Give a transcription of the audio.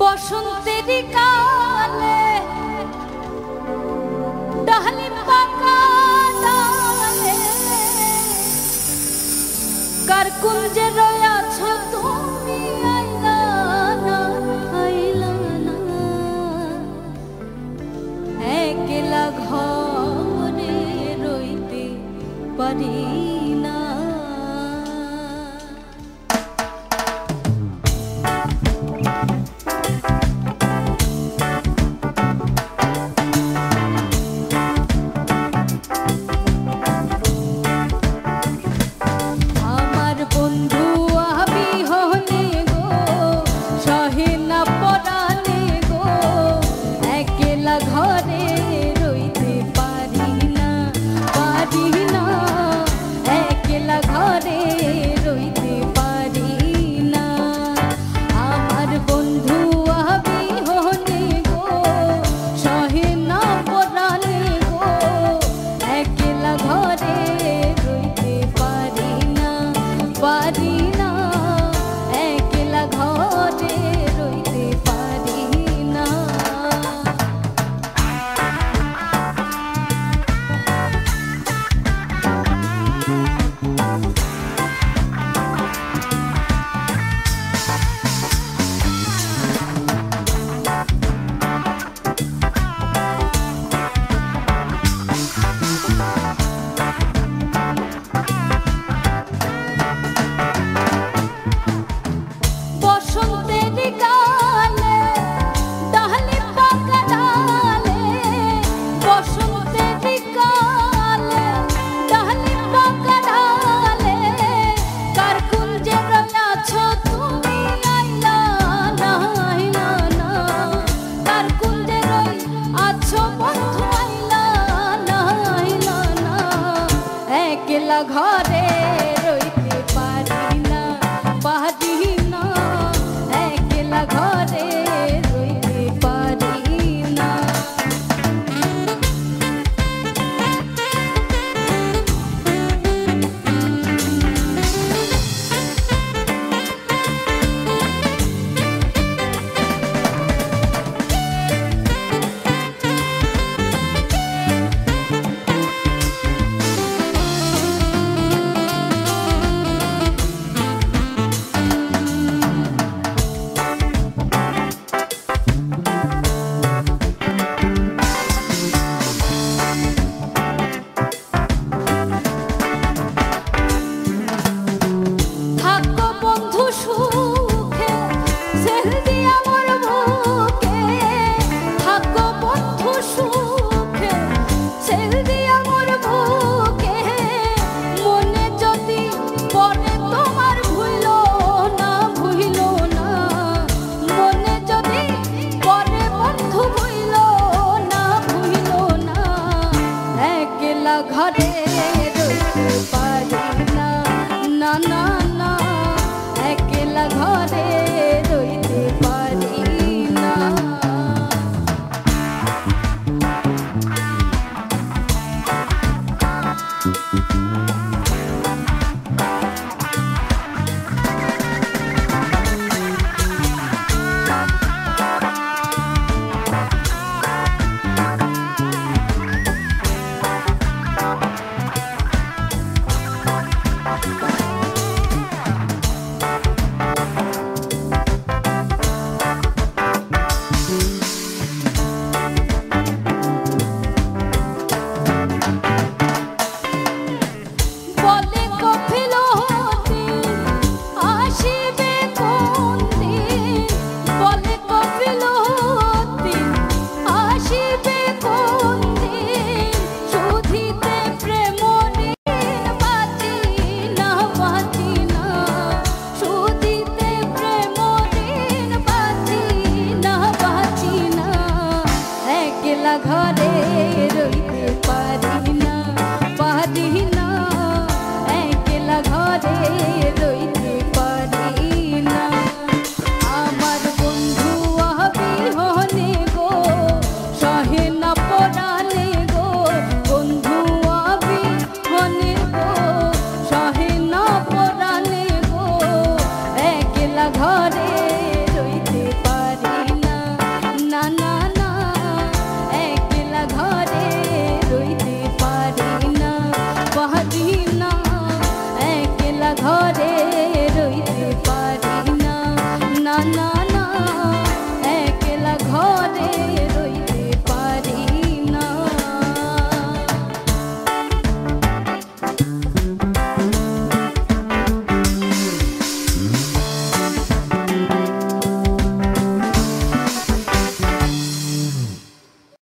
বসন্তেরি কালে ডালি পাকা ডালে কার কুঞ্জে রয়াছ তুমি আইলা না একলা ঘরে রইতে পারি না। ঘরে রইতে পারি না একলা ঘরে রইতে পারি না। ঘরে রইতে পারি না একলা ঘরে রইতে পারি না। ঘরে রইতে পারি না একলা ঘরে রইতে পারি না। আমার বন্ধু বিহনে গো সহে না পরাণে গো বন্ধু বিহনে গো সহে না পরাণে গো একলা ঘরে